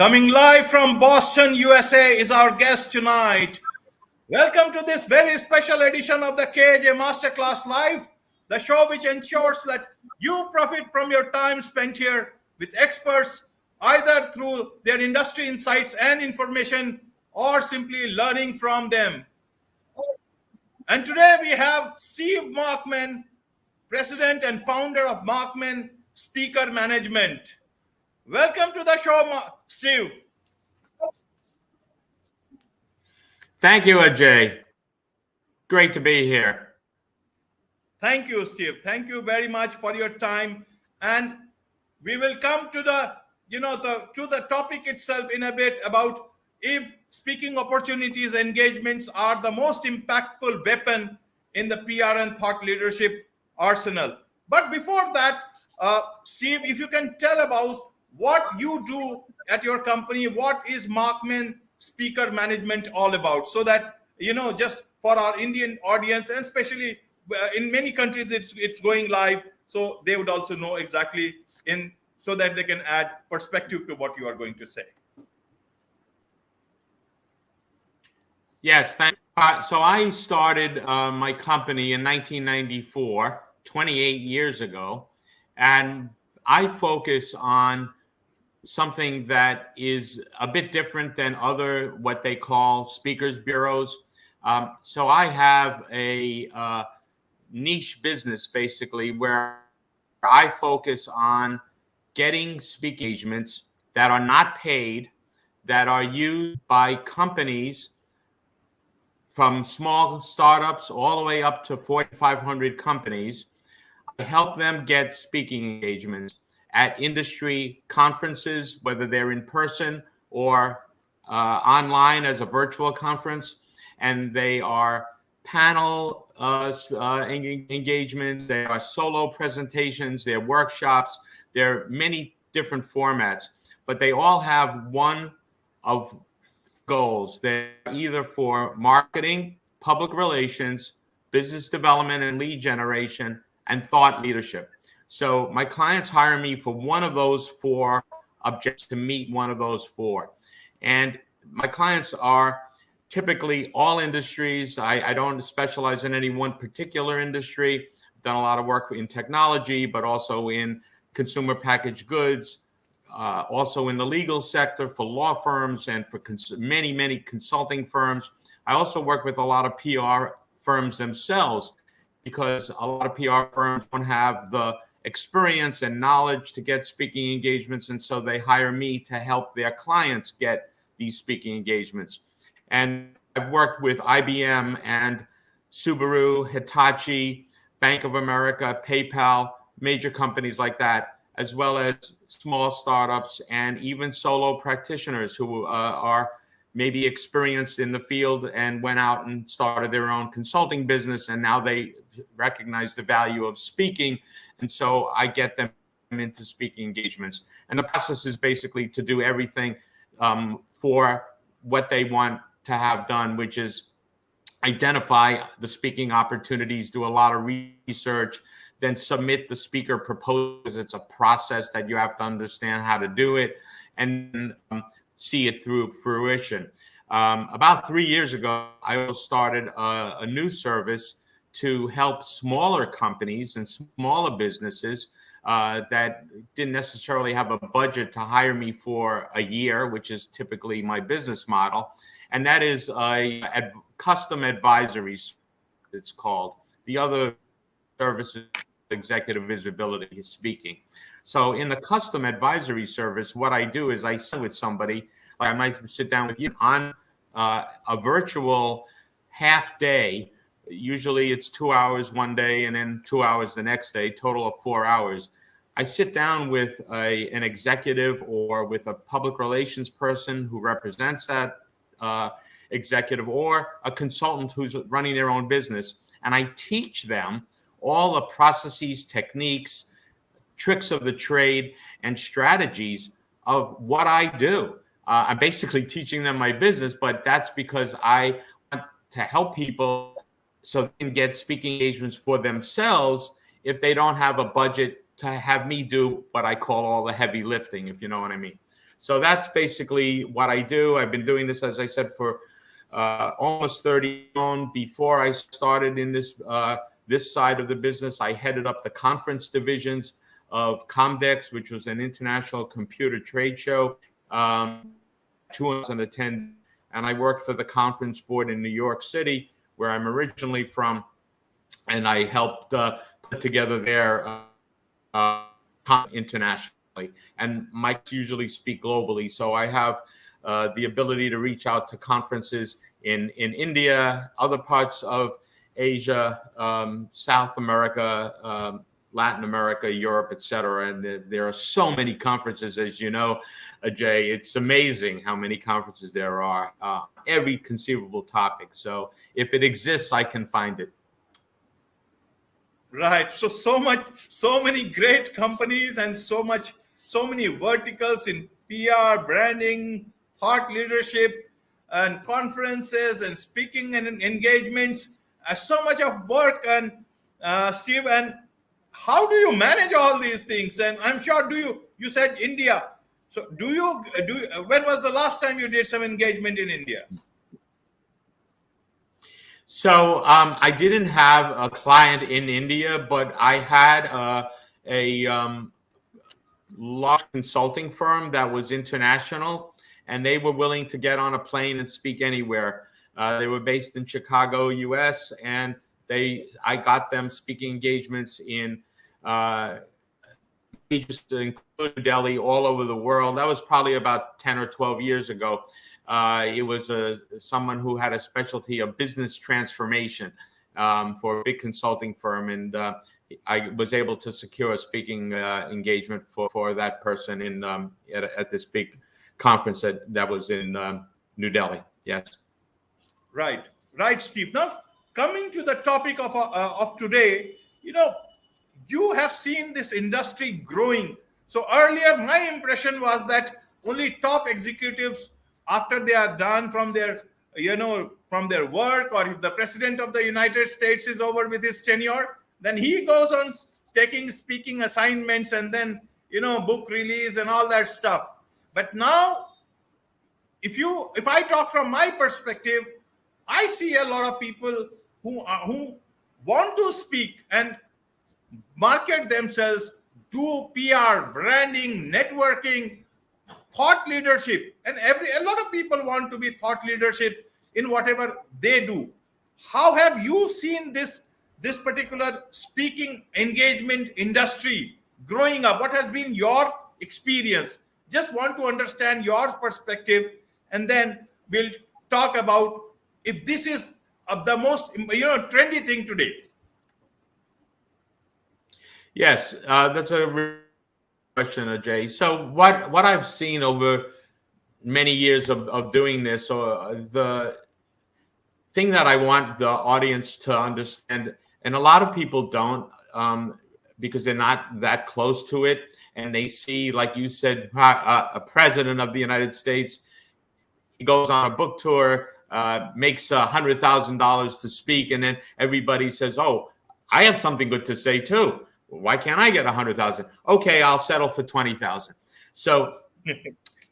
Coming live from Boston, USA is our guest tonight. Welcome to this very special edition of the KJ Masterclass Live, the show which ensures that you profit from your time spent here with experts, either through their industry insights and information or simply learning from them. And today we have Steve Markman, President and founder of Markman Speaker Management. Welcome to the show, Steve. Thank you, Ajay. Great to be here. Thank you, Steve. Thank you very much for your time. And we will come to the topic itself in a bit about if speaking opportunities, engagements are the most impactful weapon in the PR and thought leadership arsenal. But before that, Steve, if you can tell about what you do at your company, what is Markman Speaker Management all about, so that just for our Indian audience, and especially in many countries it's going live, so they would also know exactly so that they can add perspective to what you are going to say. Yes, thank you. So I started my company in 1994, 28 years ago, and I focus on something that is a bit different than other what they call speakers bureaus. So I have a niche business basically where I focus on getting speaking engagements that are not paid, that are used by companies from small startups all the way up to 4,500 companies. I help them get speaking engagements at industry conferences, whether they're in person or online as a virtual conference. And they are panel engagements, they are solo presentations, they're workshops, there are many different formats, but they all have one of goals. They're either for marketing, public relations, business development and lead generation, and thought leadership. So my clients hire me for one of those four objectives, to meet one of those four. And my clients are typically all industries. I don't specialize in any one particular industry. I've done a lot of work in technology, but also in consumer packaged goods, also in the legal sector for law firms and for many consulting firms. I also work with a lot of PR firms themselves, because a lot of PR firms don't have the experience and knowledge to get speaking engagements, and so they hire me to help their clients get these speaking engagements. And I've worked with IBM and Subaru, Hitachi, Bank of America, PayPal, major companies like that, as well as small startups and even solo practitioners who are maybe experienced in the field and went out and started their own consulting business, and now they recognize the value of speaking. And so I get them into speaking engagements. And the process is basically to do everything for what they want to have done, which is identify the speaking opportunities, do a lot of research, then submit the speaker proposals. It's a process that you have to understand how to do it, and see it through fruition. About 3 years ago, I started a new service to help smaller companies and smaller businesses that didn't necessarily have a budget to hire me for a year, which is typically my business model. And that is a custom advisory, it's called. The other service is executive visibility, speaking. So in the custom advisory service, what I do is I sit with somebody, like I might sit down with you on a virtual half day. Usually it's 2 hours one day and then 2 hours the next day, total of 4 hours. I sit down with an executive or with a public relations person who represents that executive, or a consultant who's running their own business. And I teach them all the processes, techniques, tricks of the trade, and strategies of what I do. I'm basically teaching them my business, but that's because I want to help people so they can get speaking engagements for themselves if they don't have a budget to have me do what I call all the heavy lifting, if you know what I mean. So that's basically what I do. I've been doing this, as I said, for almost 30 years. Before I started in this side of the business, I headed up the conference divisions of Comdex, which was an international computer trade show. 200 attendees, and I worked for the conference board in New York City, where I'm originally from, and I helped put together their internationally. And Mike's usually speak globally, so I have the ability to reach out to conferences in India, other parts of Asia, South America, Latin America, Europe, etc. And there are so many conferences, as you know, Jay. It's amazing how many conferences there are, every conceivable topic. So if it exists, I can find it. Right. So many great companies and so many verticals in PR, branding, thought leadership, and conferences and speaking and engagements. So much of work, and Steve, and how do you manage all these things? And I'm sure, you said India. So when was the last time you did some engagement in India? So I didn't have a client in India, but I had a large consulting firm that was international, and they were willing to get on a plane and speak anywhere. They were based in Chicago, U.S., and I got them speaking engagements in just include Delhi, all over the world. That was probably about 10 or 12 years ago. It was someone who had a specialty of business transformation for a big consulting firm, and I was able to secure a speaking engagement for that person at this big conference that was in New Delhi. Yes. Right, Steve. Now, coming to the topic of today, you have seen this industry growing. So earlier, my impression was that only top executives, after they are done from their work, or if the president of the United States is over with his tenure, then he goes on taking speaking assignments, and then book release and all that stuff. But now, if I talk from my perspective, I see a lot of people who want to speak and market themselves, do PR, branding, networking, thought leadership, and a lot of people want to be thought leadership in whatever they do. How have you seen this particular speaking engagement industry growing up? What has been your experience? Just want to understand your perspective, and then we'll talk about if this is the most trendy thing today. Yes, that's a really good question, Ajay. So what I've seen over many years of doing this, or the thing that I want the audience to understand, and a lot of people don't, because they're not that close to it, and they see, like you said, a president of the United States, he goes on a book tour, makes $100,000 to speak, and then everybody says, "Oh, I have something good to say too. Why can't I get 100,000? Okay, I'll settle for 20,000." So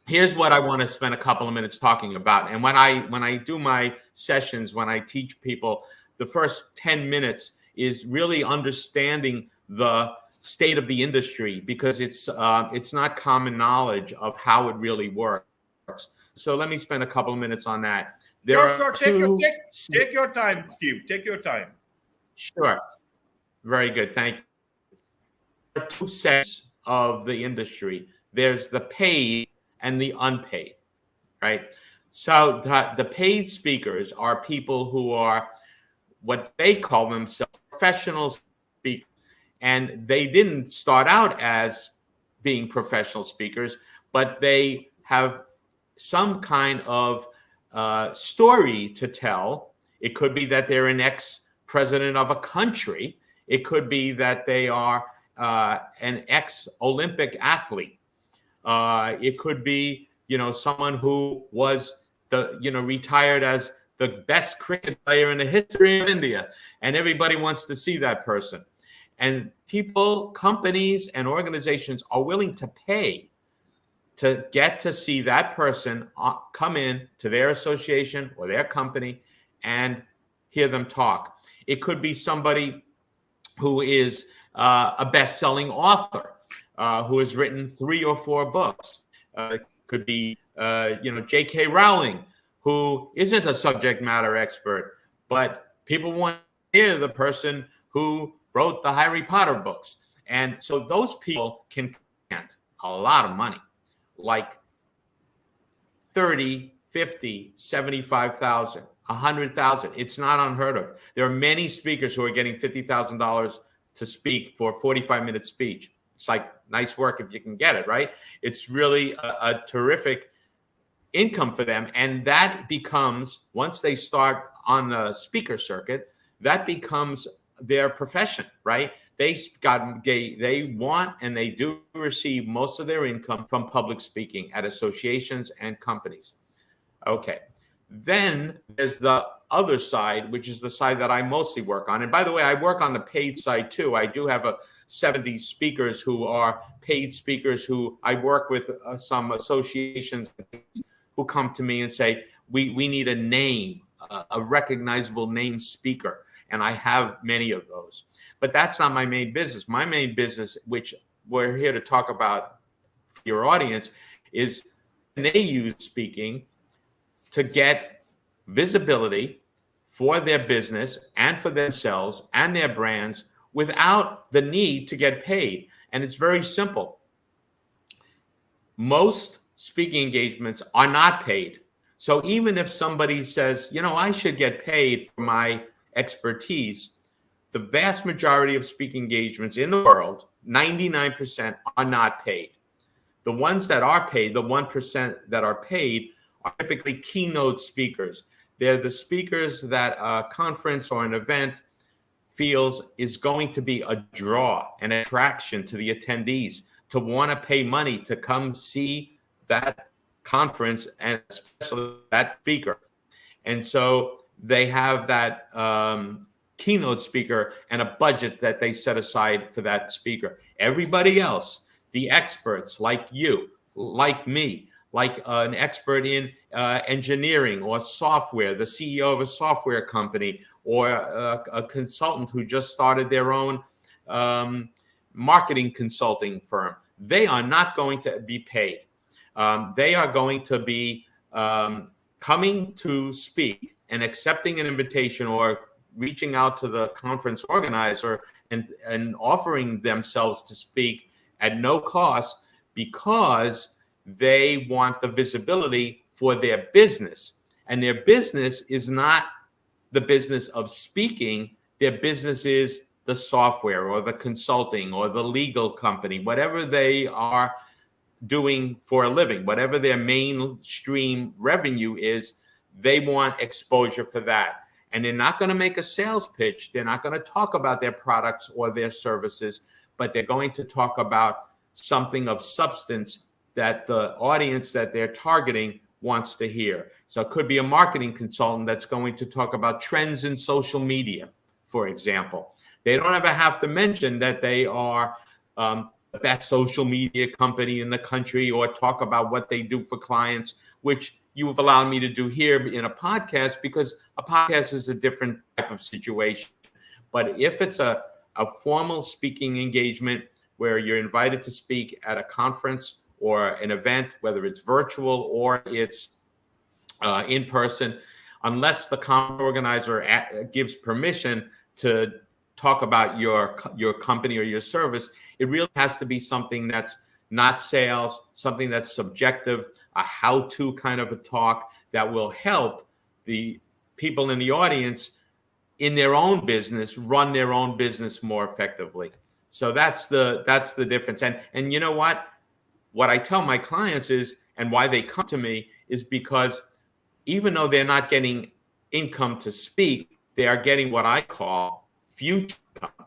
here's what I want to spend a couple of minutes talking about. And when I do my sessions, when I teach people, the first 10 minutes is really understanding the state of the industry, because it's not common knowledge of how it really works. So let me spend a couple of minutes on that. Sure. Take your time, Steve. Take your time. Sure. Very good. Thank you. There are two sets of the industry. There's the paid and the unpaid, right? So the paid speakers are people who are what they call themselves professional speakers. And they didn't start out as being professional speakers, but they have some kind of story to tell. It could be that they're an ex-president of a country. It could be that they are an ex-Olympic athlete. It could be, someone who was retired as the best cricket player in the history of India, and everybody wants to see that person. And people, companies, and organizations are willing to pay to get to see that person come in to their association or their company and hear them talk. It could be somebody who is a best-selling author, who has written 3 or 4 books. It could be, J.K. Rowling, who isn't a subject matter expert, but people want to hear the person who wrote the Harry Potter books. And so those people can command a lot of money, like 30, 50, 75,000, 100,000. It's not unheard of. There are many speakers who are getting $50,000 to speak for a 45-minute speech. It's like nice work if you can get it, right? It's really a terrific income for them. And that becomes, once they start on the speaker circuit, that becomes their profession, right? They want and they do receive most of their income from public speaking at associations and companies. Okay. Then there's the other side, which is the side that I mostly work on. And by the way, I work on the paid side too. I do have 70 speakers who are paid speakers who I work with, some associations who come to me and say, we need a name, a recognizable name speaker. And I have many of those. But that's not my main business. My main business, which we're here to talk about for your audience, is they use speaking to get visibility for their business and for themselves and their brands without the need to get paid. And it's very simple. Most speaking engagements are not paid. So even if somebody says, I should get paid for my expertise, the vast majority of speaking engagements in the world, 99%, are not paid. The ones that are paid, the 1% that are paid, are typically keynote speakers. They're the speakers that a conference or an event feels is going to be a draw, an attraction to the attendees, to want to pay money to come see that conference and especially that speaker. And so they have that keynote speaker and a budget that they set aside for that speaker. Everybody else, the experts like you, like me, like an expert in engineering or software, the CEO of a software company, or a consultant who just started their own marketing consulting firm, they are not going to be paid. They are going to be coming to speak and accepting an invitation or reaching out to the conference organizer and offering themselves to speak at no cost because they want the visibility for their business. And their business is not the business of speaking. Their business is the software or the consulting or the legal company, whatever they are doing for a living, whatever their mainstream revenue is, they want exposure for that. And they're not going to make a sales pitch. They're not going to talk about their products or their services, but they're going to talk about something of substance that the audience that they're targeting wants to hear. So it could be a marketing consultant that's going to talk about trends in social media, for example. They don't ever have to mention that they are the best social media company in the country or talk about what they do for clients, which you have allowed me to do here in a podcast, because a podcast is a different type of situation. But if it's a formal speaking engagement where you're invited to speak at a conference or an event, whether it's virtual or it's in person, unless the conference organizer gives permission to talk about your company or your service, it really has to be something that's not sales, something that's subjective, a how-to kind of a talk that will help the people in the audience in their own business run their own business more effectively. So that's the difference. And you know what? What I tell my clients is, and why they come to me, is because even though they're not getting income to speak, they are getting what I call future income.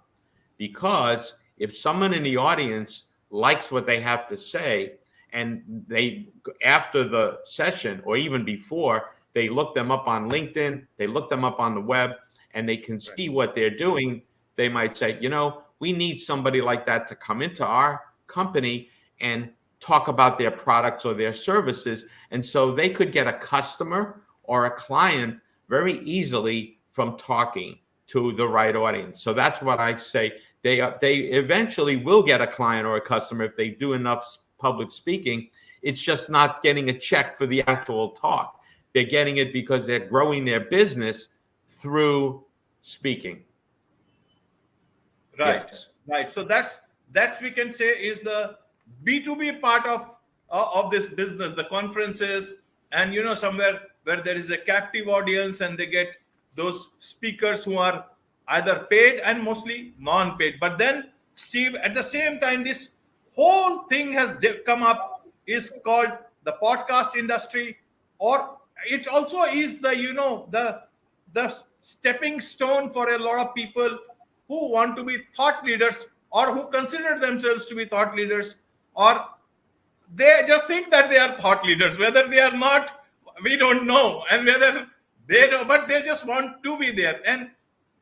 Because if someone in the audience likes what they have to say, and they, after the session or even before, they look them up on LinkedIn, they look them up on the web, and they can see what they're doing, they might say, we need somebody like that to come into our company and talk about their products or their services. And so they could get a customer or a client very easily from talking to the right audience. So that's what I say. They eventually will get a client or a customer if they do enough public speaking. It's just not getting a check for the actual talk. They're getting it because they're growing their business through speaking. Right, Yes. right. So that's we can say is the B2B part of this business, the conferences, and somewhere where there is a captive audience and they get those speakers who are either paid and mostly non-paid. But then, Steve, at the same time, this whole thing has come up is called the podcast industry, or it also is the the stepping stone for a lot of people who want to be thought leaders or who consider themselves to be thought leaders, or they just think that they are thought leaders. Whether they are not, we don't know, and whether they know, but they just want to be there. And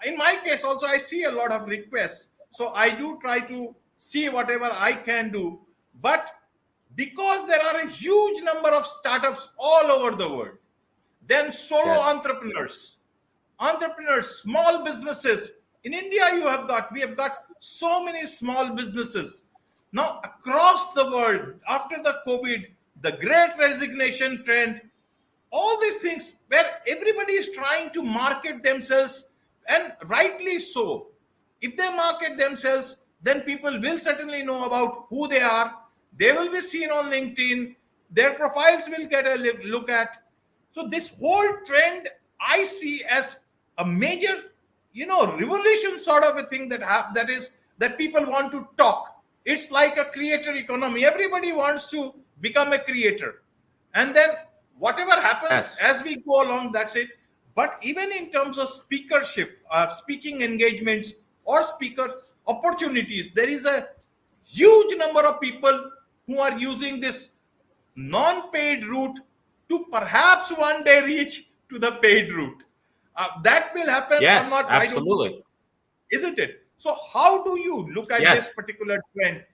in my case also, I see a lot of requests, so I do try to see whatever I can do. But because there are a huge number of startups all over the world, then solo Yes. entrepreneurs, small businesses. In India, we have got so many small businesses. Now, across the world, after the COVID, the great resignation trend, all these things where everybody is trying to market themselves, and rightly so. If they market themselves, then people will certainly know about who they are. They will be seen on LinkedIn. Their profiles will get a look at. So this whole trend I see as a major, revolution sort of a thing that people want to talk. It's like a creator economy. Everybody wants to become a creator, and then whatever happens Yes. as we go along, that's it. But even in terms of speakership, speaking engagements or speaker opportunities, there is a huge number of people who are using this non-paid route to perhaps one day reach to the paid route. That will happen or Yes, not, I don't know, absolutely. isn't it? So how do you look at this Yes. particular trend?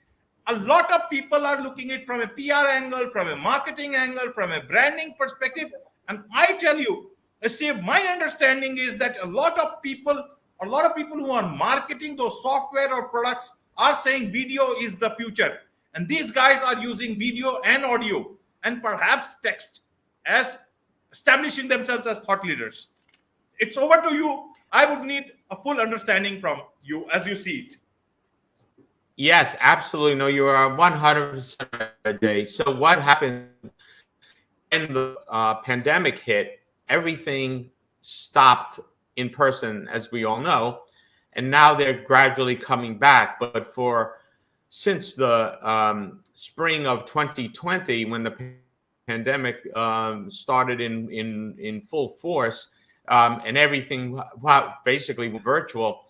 A lot of people are looking at it from a PR angle, from a marketing angle, from a branding perspective. And I tell you, Steve, my understanding is that a lot of people who are marketing those software or products are saying video is the future. And these guys are using video and audio and perhaps text as establishing themselves as thought leaders. It's over to you. I would need a full understanding from you as you see it. Yes, absolutely. No, you are 100% right, Ajay. So what happened when the pandemic hit? Everything stopped in person, as we all know, and now they're gradually coming back. But since the spring of 2020, when the pandemic started in full force, and everything basically virtual,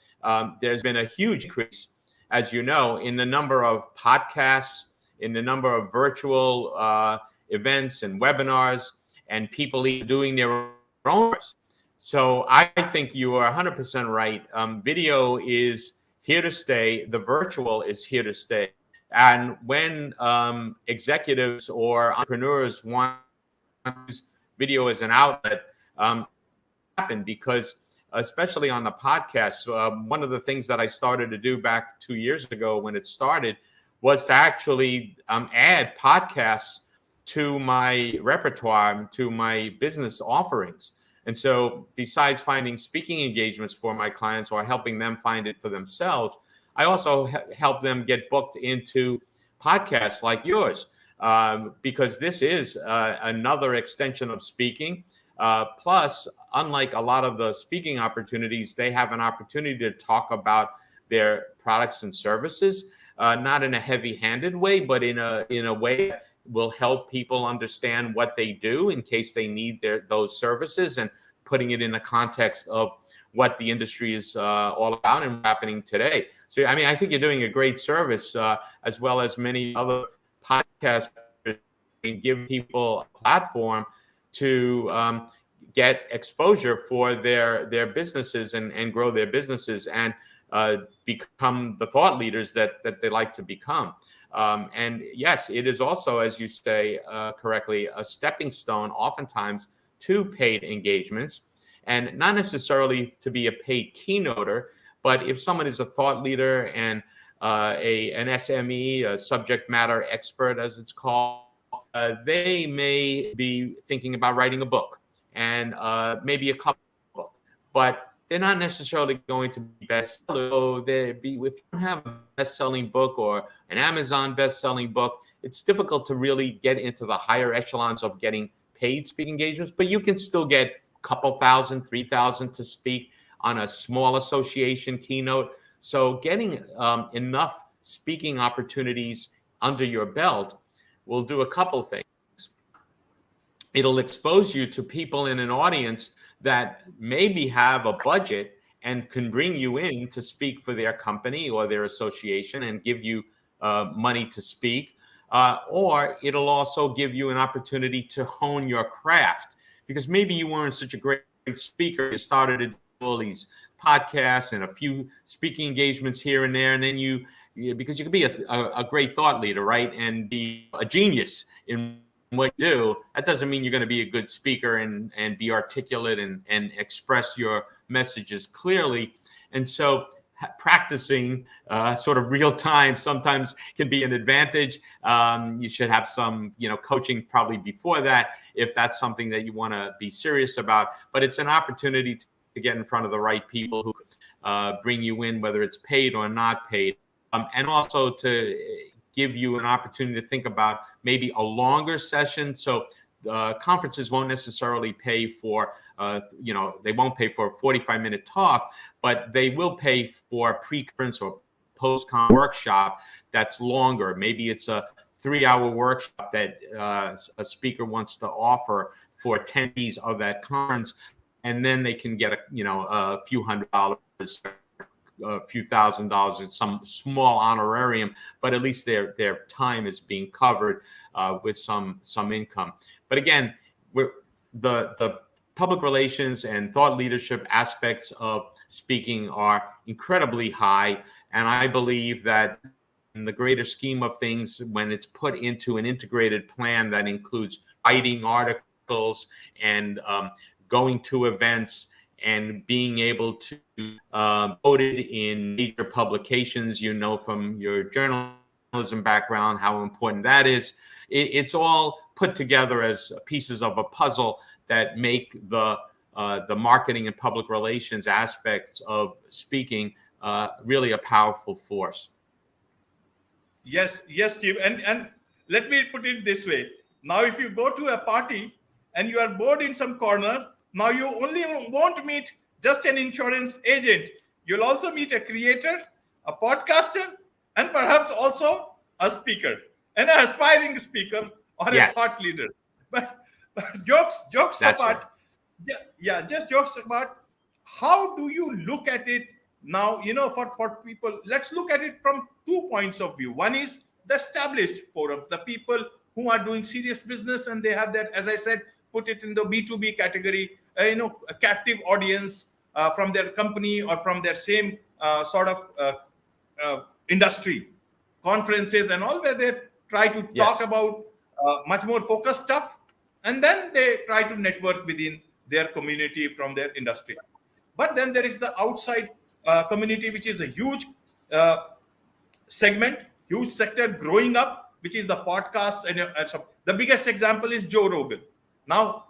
there's been a huge increase, as you know, in the number of podcasts, in the number of virtual events and webinars, and people even doing their own. So I think you are 100% right. Video is here to stay. The virtual is here to stay. And when executives or entrepreneurs want to use video as an outlet, happen because especially on the podcast, one of the things that I started to do back 2 years ago when it started was to actually add podcasts to my repertoire, to my business offerings. And so besides finding speaking engagements for my clients or helping them find it for themselves, I also help them get booked into podcasts like yours, because this is another extension of speaking. Plus, unlike a lot of the speaking opportunities, they have an opportunity to talk about their products and services, not in a heavy-handed way, but in a way that will help people understand what they do in case they need those services, and putting it in the context of what the industry is all about and happening today. So, I mean, I think you're doing a great service, as well as many other podcasts, and give people a platform to get exposure for their businesses and grow their businesses. And become the thought leaders that they like to become. And yes, it is also, as you say correctly, a stepping stone oftentimes to paid engagements, and not necessarily to be a paid keynoter, but if someone is a thought leader and an SME, a subject matter expert, as it's called, they may be thinking about writing a book and maybe a couple of books, but they're not necessarily going to be bestsellers. So if you don't have a best-selling book or an Amazon best-selling book, it's difficult to really get into the higher echelons of getting paid speaking engagements, but you can still get a couple thousand, 3,000 to speak on a small association keynote. So getting enough speaking opportunities under your belt will do a couple things. It'll expose you to people in an audience that maybe have a budget and can bring you in to speak for their company or their association and give you money to speak. Or it'll also give you an opportunity to hone your craft, because maybe you weren't such a great speaker. You started to do all these podcasts and a few speaking engagements here and there, and then because you can be a great thought leader, right, and be a genius in what you do, that doesn't mean you're going to be a good speaker and be articulate and express your messages clearly. And so practicing sort of real time sometimes can be an advantage. You should have some, coaching probably before that, if that's something that you want to be serious about. But it's an opportunity to get in front of the right people who bring you in, whether it's paid or not paid. And also to give you an opportunity to think about maybe a longer session. So conferences won't necessarily pay for, they won't pay for a 45-minute talk, but they will pay for a pre-conference or post-con workshop that's longer. Maybe it's a 3-hour workshop that a speaker wants to offer for attendees of that conference, and then they can get a few $100s, a few $1,000s in some small honorarium, but at least their time is being covered with some income. But again, the public relations and thought leadership aspects of speaking are incredibly high, and I believe that in the greater scheme of things, when it's put into an integrated plan that includes writing articles and going to events and being able to quoted in major publications, from your journalism background, how important that is. It's all put together as pieces of a puzzle that make the marketing and public relations aspects of speaking really a powerful force. Yes, Steve. And let me put it this way. Now, if you go to a party and you are bored in some corner, now you only won't meet just an insurance agent. You'll also meet a creator, a podcaster, and perhaps also a speaker, and an aspiring speaker or a thought leader. But jokes That's apart, right. just jokes apart. How do you look at it now? For people, let's look at it from 2 points of view. One is the established forums, the people who are doing serious business, and they have that, as I said, put it in the B2B category, a captive audience from their company or from their same sort of industry, conferences and all, where they try to talk about much more focused stuff, and then they try to network within their community from their industry. But then there is the outside community, which is a huge segment, huge sector growing up, which is the podcast. And so the biggest example is Joe Rogan. Now,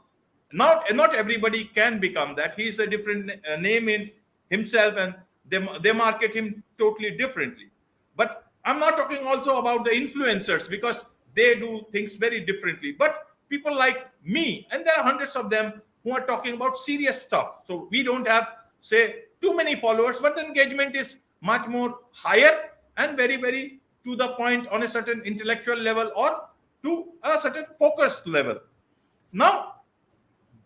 not everybody can become that. He's a different name in himself, and they market him totally differently. But I'm not talking also about the influencers, because they do things very differently. But people like me, and there are hundreds of them, who are talking about serious stuff. So we don't have, say, too many followers, but the engagement is much more higher and very, very to the point on a certain intellectual level or to a certain focus level. Now,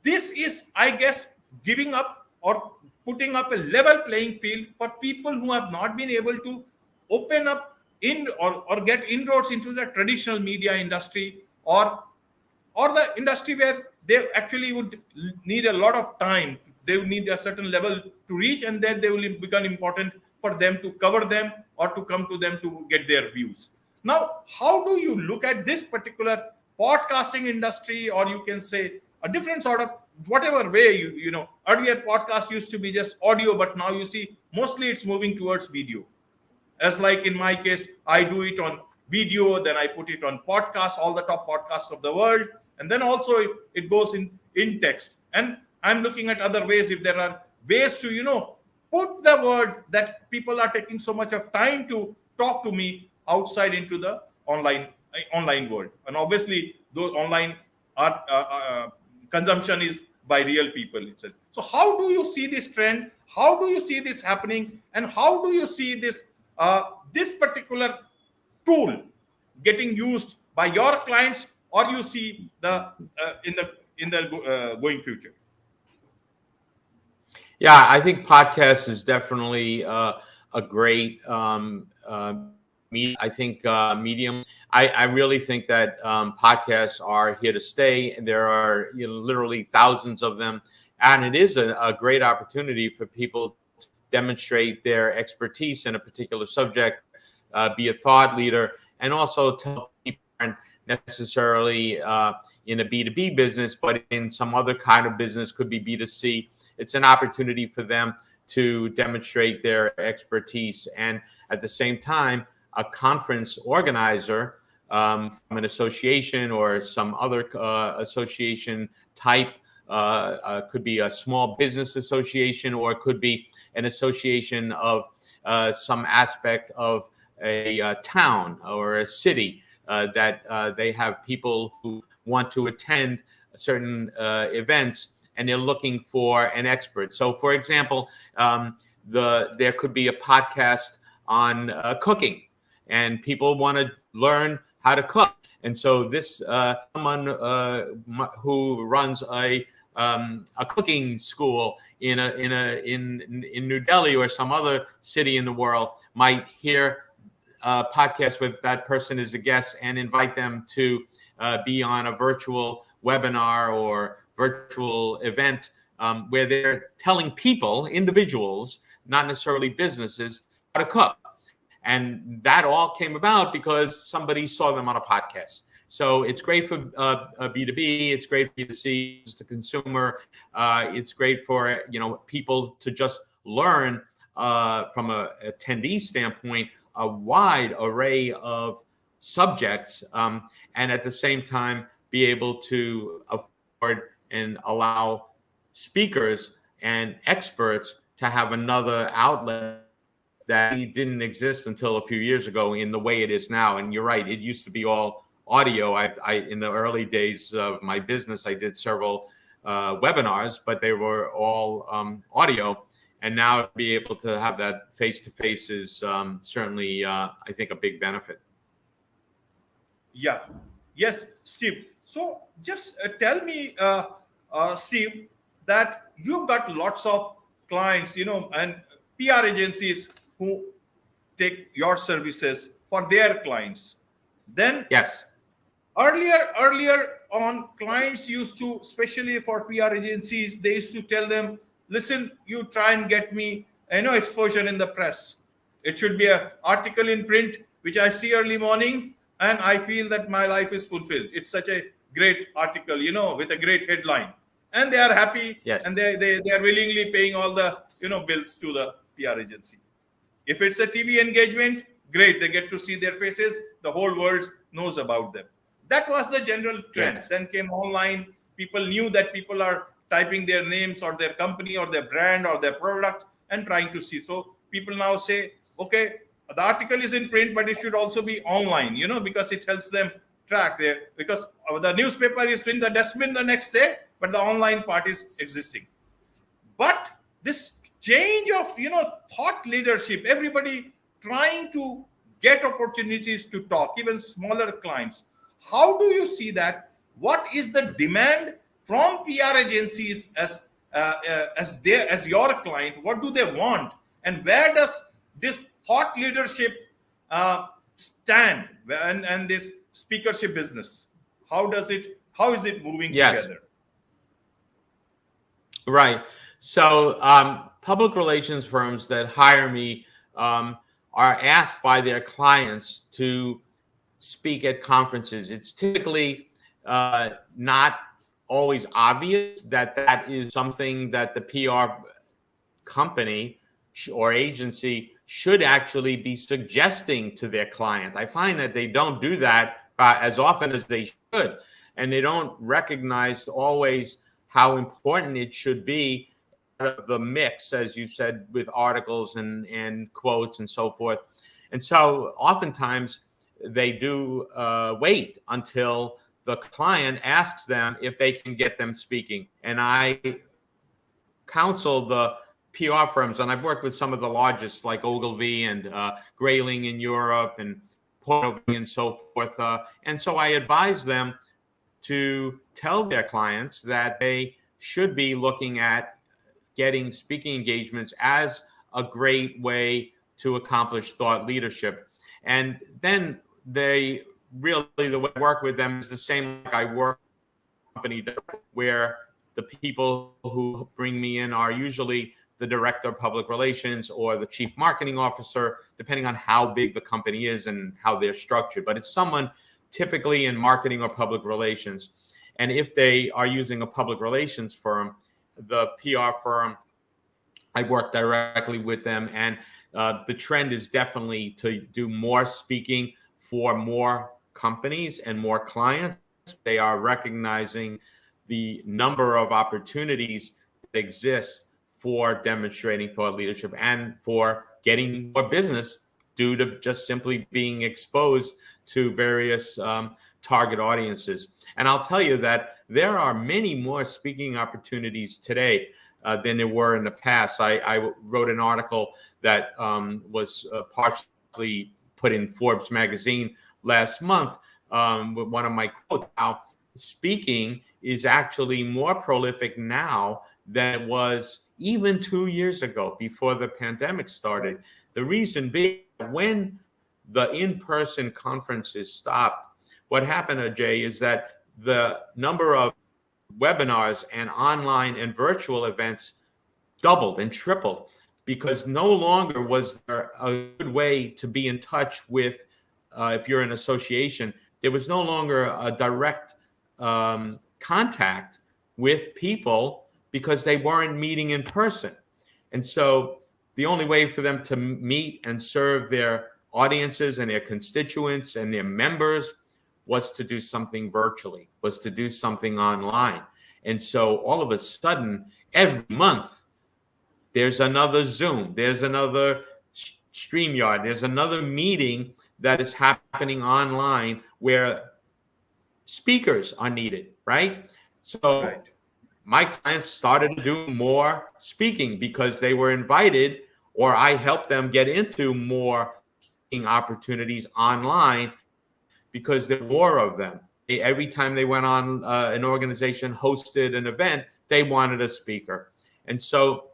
this is, I guess, giving up or putting up a level playing field for people who have not been able to open up in or get inroads into the traditional media industry or the industry where they actually would need a lot of time. They would need a certain level to reach, and then they will become important for them to cover them or to come to them to get their views. Now, how do you look at this particular podcasting industry, or you can say a different sort of whatever way earlier podcast used to be just audio, but now you see mostly it's moving towards video. As like in my case, I do it on video, then I put it on podcasts, all the top podcasts of the world, and then also it goes in text. And I'm looking at other ways, if there are ways to put the word that people are taking so much of time to talk to me outside into the online world. And obviously those online art consumption is by real people itself. So how do you see this trend? How do you see this happening? And how do you see this particular tool getting used by your clients, or you see in the going future? Yeah, I think podcast is definitely a great I think medium. I really think that podcasts are here to stay, and there are literally thousands of them, and it is a great opportunity for people to demonstrate their expertise in a particular subject, be a thought leader, and also tell people aren't necessarily in a B2B business, but in some other kind of business, could be B2C. It's an opportunity for them to demonstrate their expertise, and at the same time, a conference organizer from an association or some other association type, could be a small business association, or it could be an association of some aspect of a town or a city, that they have people who want to attend certain events, and they're looking for an expert. So, for example, there could be a podcast on cooking, and people want to learn how to cook. And so this someone who runs a cooking school in New Delhi or some other city in the world might hear a podcast with that person as a guest and invite them to be on a virtual webinar or virtual event, where they're telling people, individuals, not necessarily businesses, how to cook. And that all came about because somebody saw them on a podcast. So it's great for B2B. It's great for B2C, as the consumer. It's great for people to just learn from an attendee standpoint a wide array of subjects, and at the same time be able to afford and allow speakers and experts to have another outlet that didn't exist until a few years ago in the way it is now. And you're right, it used to be all audio. I in the early days of my business, I did several webinars, but they were all audio. And now to be able to have that face-to-face is certainly, I think, a big benefit. Yeah. Yes, Steve. So just tell me, Steve, that you've got lots of clients, and PR agencies who take your services for their clients. Then Yes. earlier on, clients used to, especially for PR agencies, they used to tell them, listen, you try and get me exposure in the press. It should be an article in print which I see early morning, and I feel that my life is fulfilled. It's such a great article, with a great headline, and they are happy. Yes. And they are willingly paying all the bills to the PR agency. If it's a TV engagement, great, they get to see their faces, the whole world knows about them. That was the general trend. Yes. Then came online. People knew that people are typing their names or their company or their brand or their product and trying to see. So people now say, okay, the article is in print, but it should also be online, because it helps them track there, because the newspaper is in the dustbin the next day, but the online part is existing. But this change of thought leadership, everybody trying to get opportunities to talk, even smaller clients. How do you see that? What is the demand from PR agencies as your client? What do they want, and where does this thought leadership stand, and this speakership business? How is it moving Yes. together? Right. So public relations firms that hire me are asked by their clients to speak at conferences. It's typically not always obvious that that is something that the PR company or agency should actually be suggesting to their client. I find that they don't do that as often as they should, and they don't recognize always how important it should be out of the mix, as you said, with articles and quotes and so forth. And so oftentimes they do wait until the client asks them if they can get them speaking. And I counsel the PR firms, and I've worked with some of the largest like Ogilvy and Grayling in Europe and Portnoy and so forth. And so I advise them to tell their clients that they should be looking at getting speaking engagements as a great way to accomplish thought leadership. And then they really, the way I work with them is the same like I work with a company where the people who bring me in are usually the director of public relations or the chief marketing officer, depending on how big the company is and how they're structured. But it's someone typically in marketing or public relations. And if they are using a public relations firm, the PR firm, I work directly with them. And the trend is definitely to do more speaking for more companies and more clients. They are recognizing the number of opportunities that exist for demonstrating thought leadership and for getting more business due to just simply being exposed to various target audiences. And I'll tell you that there are many more speaking opportunities today than there were in the past. I wrote an article that was partially put in Forbes magazine last month with one of my quotes. How speaking is actually more prolific now than it was even 2 years ago before the pandemic started. The reason being, when the in-person conferences stopped, what happened, Ajay, is that the number of webinars and online and virtual events doubled and tripled, because no longer was there a good way to be in touch with, if you're an association, there was no longer a direct contact with people because they weren't meeting in person. And so the only way for them to meet and serve their audiences and their constituents and their members was to do something virtually, was to do something online. And so all of a sudden, every month, there's another Zoom, there's another StreamYard, there's another meeting that is happening online where speakers are needed, right? So my clients started to do more speaking because they were invited, or I helped them get into more speaking opportunities online because there were more of them. Every time they went on, an organization hosted an event, they wanted a speaker. And so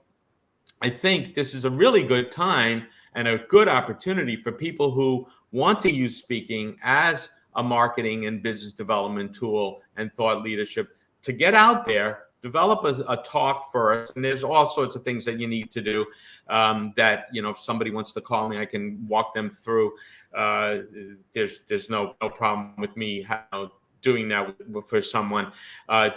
I think this is a really good time and a good opportunity for people who want to use speaking as a marketing and business development tool and thought leadership to get out there, develop a talk first. And there's all sorts of things that you need to do that, you know, if somebody wants to call me, I can walk them through. There's no problem with me doing that for someone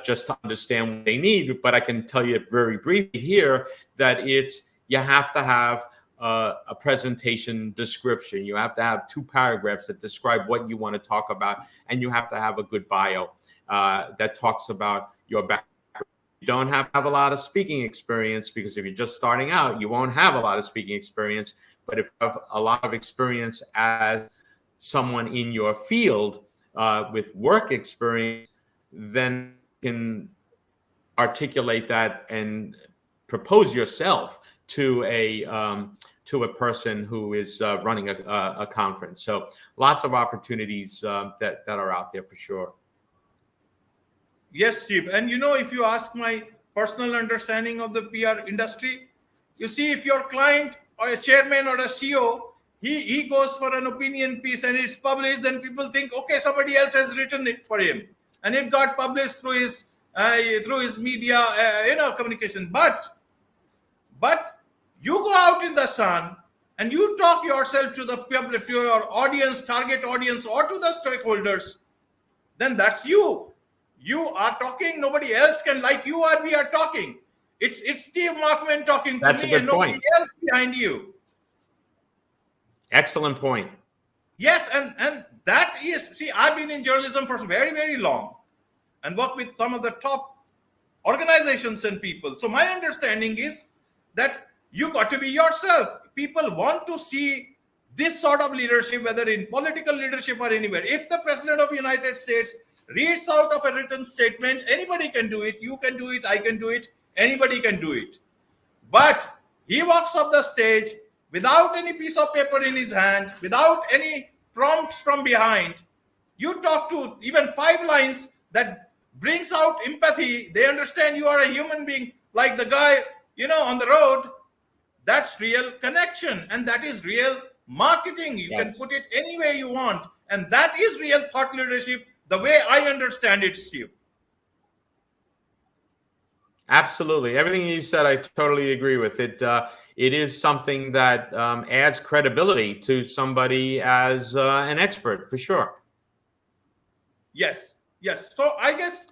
just to understand what they need. But I can tell you very briefly here that you have to have a presentation description. You have to have 2 paragraphs that describe what you want to talk about, and you have to have a good bio that talks about your background. You don't have to have a lot of speaking experience, because if you're just starting out, you won't have a lot of speaking experience. But if you have a lot of experience as someone in your field with work experience, then you can articulate that and propose yourself to a person who is running a conference. So lots of opportunities that are out there for sure. Yes, Steve. And you know, if you ask my personal understanding of the PR industry, you see, if your client or a chairman or a CEO, he goes for an opinion piece and it's published, then people think, okay, somebody else has written it for him, and it got published through his media, communication. But you go out in the sun and you talk yourself to the public, to your audience, target audience, or to the stakeholders, then that's you. You are talking. Nobody else can, like you and we are talking. It's Steve Markman talking to That's a me and good nobody point. else behind you. Excellent point. Yes, and that is, see, I've been in journalism for very, very long and work with some of the top organizations and people. So my understanding is that you got to be yourself. People want to see this sort of leadership, whether in political leadership or anywhere. If the president of the United States reads out of a written statement, anybody can do it. You can do it. I can do it. Anybody can do it. But he walks off the stage without any piece of paper in his hand, without any prompts from behind. You talk to even 5 lines that brings out empathy. They understand you are a human being, like the guy, on the road. That's real connection, and that is real marketing. You can Yes. put it any way you want, and that is real thought leadership, the way I understand it, Steve. Absolutely. Everything you said, I totally agree with it. It is something that adds credibility to somebody as an expert, for sure. Yes, yes. So I guess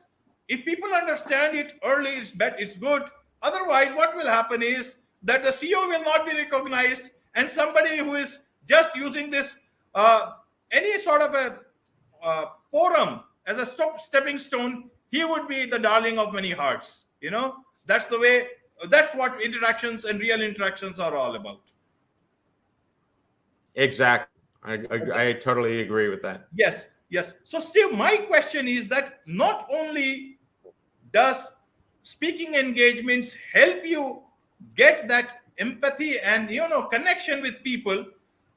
if people understand it early, it's good. Otherwise, what will happen is that the CEO will not be recognized, and somebody who is just using this any sort of a forum as a stepping stone, he would be the darling of many hearts. That's the way. That's what interactions and real interactions are all about. Exactly. I totally agree with that. Yes, yes. So, Steve, my question is that not only does speaking engagements help you get that empathy and connection with people,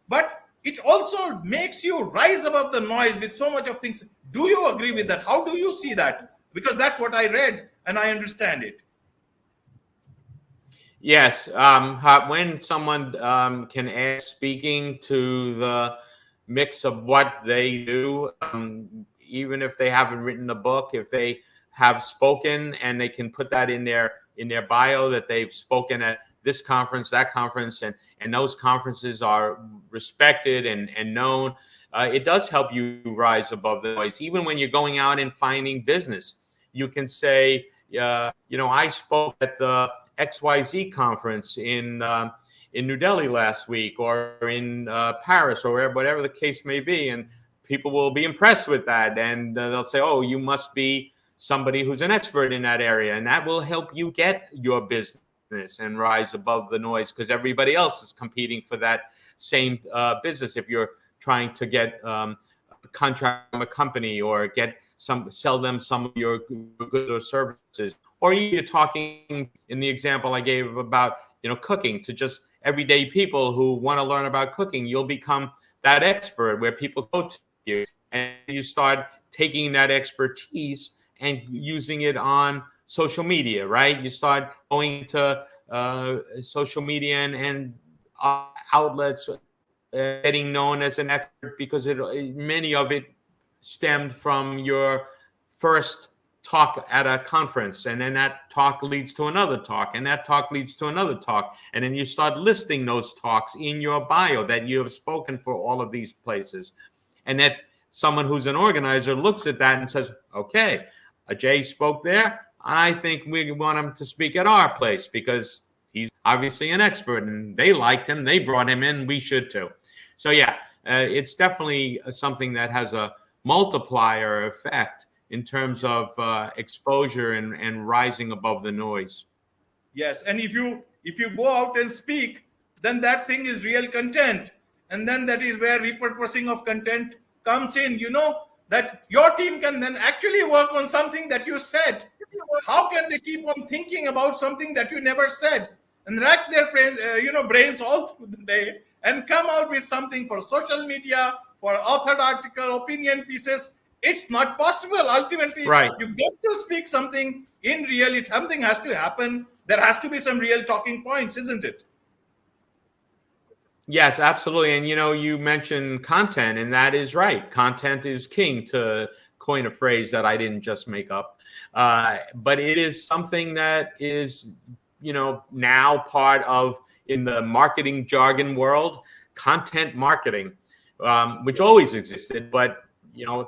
but it also makes you rise above the noise with so much of things. Do you agree with that? How do you see that? Because that's what I read and I understand it. Yes. When someone can add speaking to the mix of what they do, even if they haven't written a book, if they have spoken and they can put that in their bio that they've spoken at this conference, that conference, and those conferences are respected and known, it does help you rise above the noise. Even when you're going out and finding business, you can say, I spoke at the XYZ conference in New Delhi last week, or in Paris, or whatever the case may be, and people will be impressed with that, and they'll say, "Oh, you must be somebody who's an expert in that area," and that will help you get your business and rise above the noise, because everybody else is competing for that same business. If you're trying to get a contract from a company, or sell them some of your goods or services, or you're talking in the example I gave about cooking to just everyday people who want to learn about cooking, you'll become that expert where people go to you, and you start taking that expertise and using it on social media, right? You start going to social media and outlets, getting known as an expert, because many of it stemmed from your first talk at a conference, and then that talk leads to another talk, and that talk leads to another talk, and then you start listing those talks in your bio that you have spoken for all of these places, and that someone who's an organizer looks at that and says, okay, Ajay spoke there, I think we want him to speak at our place because he's obviously an expert, and they liked him, they brought him in, we should too. So yeah, it's definitely something that has a multiplier effect in terms of exposure and rising above the noise. Yes, and if you go out and speak, then that thing is real content, and then that is where repurposing of content comes in. That your team can then actually work on something that you said. How can they keep on thinking about something that you never said, and rack their brains all through the day and come out with something for social media, for authored article, opinion pieces? It's not possible. Ultimately, Right. you get to speak something in reality. Something has to happen. There has to be some real talking points, isn't it? Yes, absolutely. And you mentioned content, and that is right. Content is king, to coin a phrase that I didn't just make up. But it is something that is, now part of in the marketing jargon world, content marketing, which always existed, but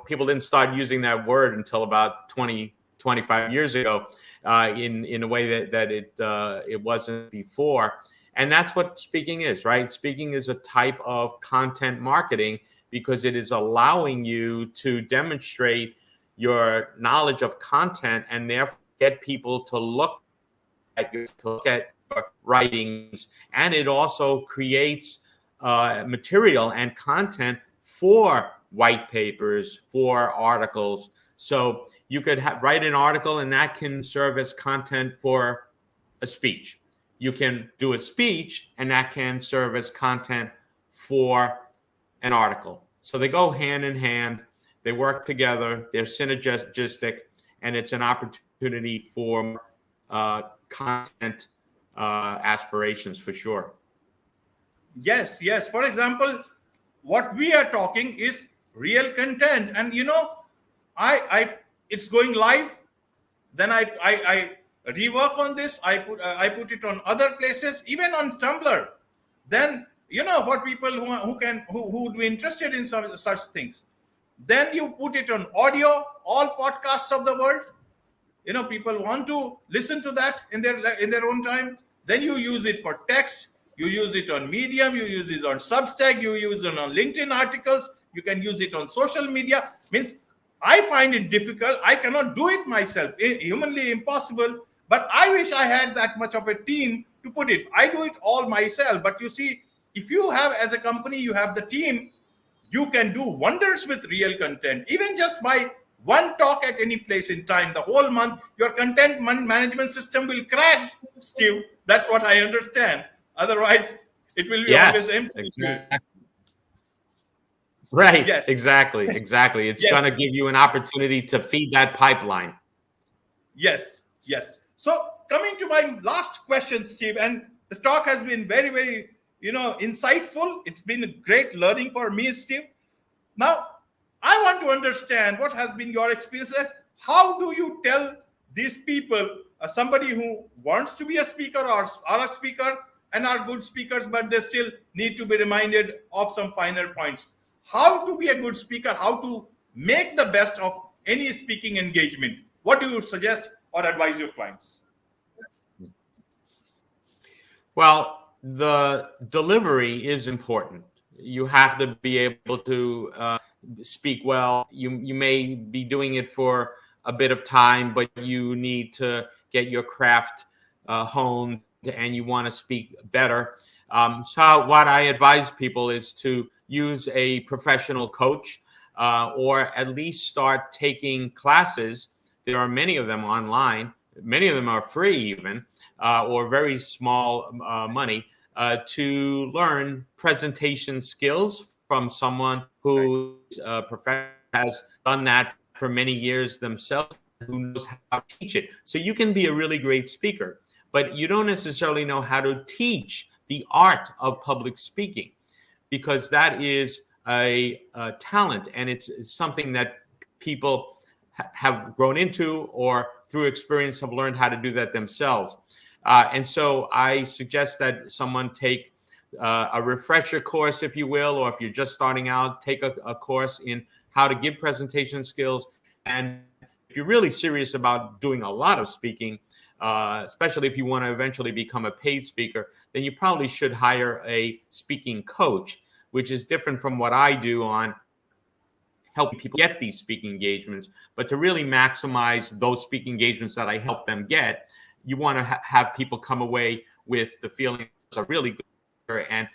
people didn't start using that word until about 20, 25 years ago, in a way that it wasn't before. And that's what speaking is, right? Speaking is a type of content marketing because it is allowing you to demonstrate your knowledge of content and therefore get people to look at your writings. And it also creates material and content for white papers, for articles. So you could write an article and that can serve as content for a speech. You can do a speech and that can serve as content for an article. So they go hand in hand, they work together, they're synergistic, and it's an opportunity for content aspirations for sure. Yes, yes. For example, what we are talking is real content, and I it's going live. Then I rework on this. I put it on other places, even on Tumblr. Then what people who would be interested in such things. Then you put it on audio, all podcasts of the world. People want to listen to that in their own time. Then you use it for text, you use it on Medium, you use it on Substack, you use it on LinkedIn articles, you can use it on social media. Means I find it difficult, I cannot do it myself, humanly impossible, but I wish I had that much of a team to put it. I do it all myself, but you see, if you have, as a company, you have the team, you can do wonders with real content. Even just by one talk at any place in time, the whole month, your content management system will crash, Steve. That's what I understand. Otherwise, it will be always empty. Exactly. Right. Yes. Exactly. It's going to give you an opportunity to feed that pipeline. Yes. So coming to my last question, Steve, and the talk has been very, very, insightful. It's been a great learning for me, Steve. Now, I want to understand what has been your experience. How do you tell these people, somebody who wants to be a speaker or are a speaker and are good speakers, but they still need to be reminded of some finer points? How to be a good speaker, how to make the best of any speaking engagement? What do you suggest or advise your clients? Well, the delivery is important. You have to be able to speak well. You may be doing it for a bit of time, but you need to get your craft honed and you want to speak better. So what I advise people is to use a professional coach or at least start taking classes. There are many of them online. Many of them are free even, or very small money, to learn presentation skills from someone who has done that for many years themselves, who knows how to teach it. So you can be a really great speaker, but you don't necessarily know how to teach the art of public speaking, because that is a talent, and it's something that people have grown into or through experience have learned how to do that themselves. And so I suggest that someone take a refresher course, if you will, or if you're just starting out, take a course in how to give presentation skills. And if you're really serious about doing a lot of speaking, especially if you want to eventually become a paid speaker, then you probably should hire a speaking coach, which is different from what I do on helping people get these speaking engagements. But to really maximize those speaking engagements that I help them get, you want to have people come away with the feeling are really good and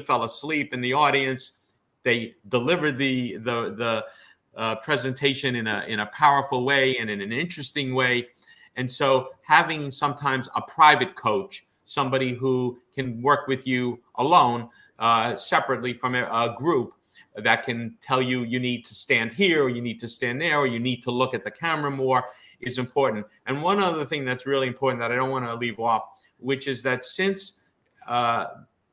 fell asleep in the audience. They delivered the presentation in a powerful way and in an interesting way. And so having sometimes a private coach, somebody who can work with you alone, separately from a group, that can tell you you need to stand here or you need to stand there or you need to look at the camera more, is important. And one other thing that's really important that I don't want to leave off, which is that since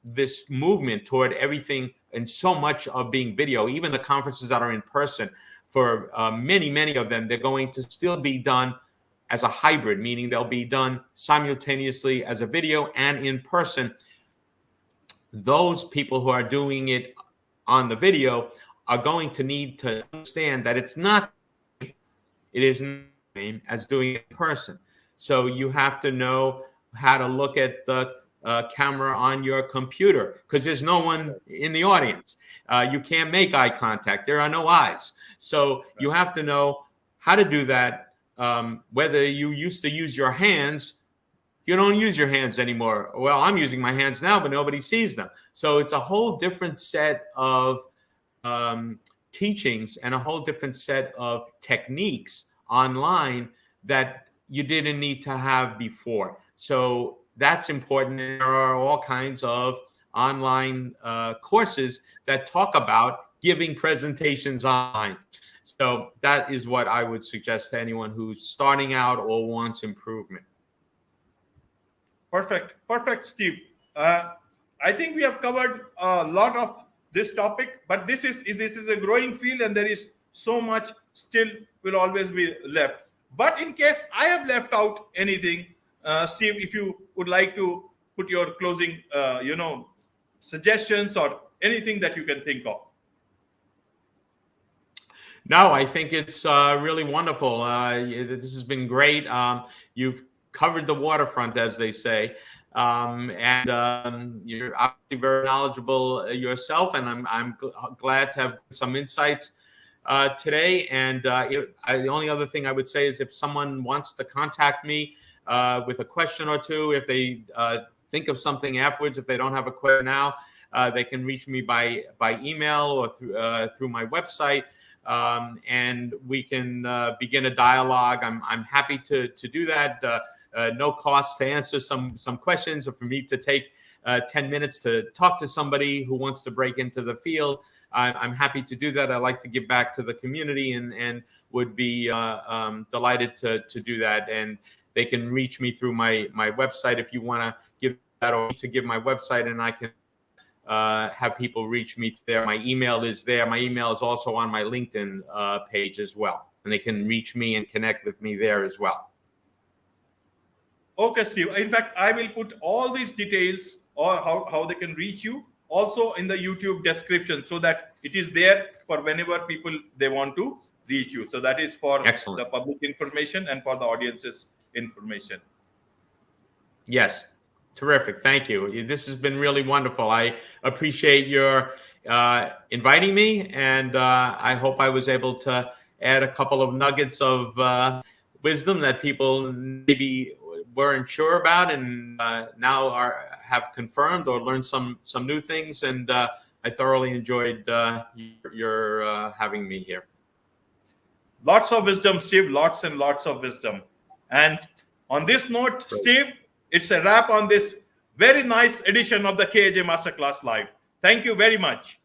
this movement toward everything and so much of being video, even the conferences that are in person, for many of them, they're going to still be done as a hybrid, meaning they'll be done simultaneously as a video and in person. those people who are doing it on the video are going to need to understand that it's not, it is not the same as doing it in person. So you have to know how to look at the camera on your computer, because there's no one in the audience. You can't make eye contact. There are no eyes. So you have to know how to do that. Whether you used to use your hands, you don't use your hands anymore. Well, I'm using my hands now, but nobody sees them. So it's a whole different set of teachings and a whole different set of techniques online that you didn't need to have before. So that's important. There are all kinds of online courses that talk about giving presentations online. So that is what I would suggest to anyone who's starting out or wants improvement. Perfect, Steve. I think we have covered a lot of this topic, but this is a growing field, and there is so much still will always be left. But in case I have left out anything, Steve, if you would like to put your closing, suggestions or anything that you can think of. No, I think it's really wonderful. This has been great. You've covered the waterfront, as they say, and you're obviously very knowledgeable yourself. And I'm glad to have some insights today. And the only other thing I would say is, if someone wants to contact me with a question or two, if they think of something afterwards, if they don't have a question now, they can reach me by email or through my website. And we can begin a dialogue. I'm happy to do that. No cost to answer some questions, or for me to take 10 minutes to talk to somebody who wants to break into the field. I'm happy to do that. I like to give back to the community, and would be delighted to do that. And they can reach me through my website if you want to give that, or to give my website, and I can have people reach me there. My email is there. My email is also on my LinkedIn page as well, and they can reach me and connect with me there as well. Okay, Steve. In fact, I will put all these details, or how they can reach you, also in the YouTube description, so that it is there for whenever people they want to reach you. So that is for Excellent. the public information and for the audience's information. Yes. Terrific. Thank you. This has been really wonderful. I appreciate your inviting me, and I hope I was able to add a couple of nuggets of wisdom that people maybe weren't sure about, and now have confirmed or learned some new things. And I thoroughly enjoyed your having me here. Lots of wisdom, Steve. Lots and lots of wisdom. And on this note, Steve, it's a wrap on this very nice edition of the KAJ Masterclass Live. Thank you very much.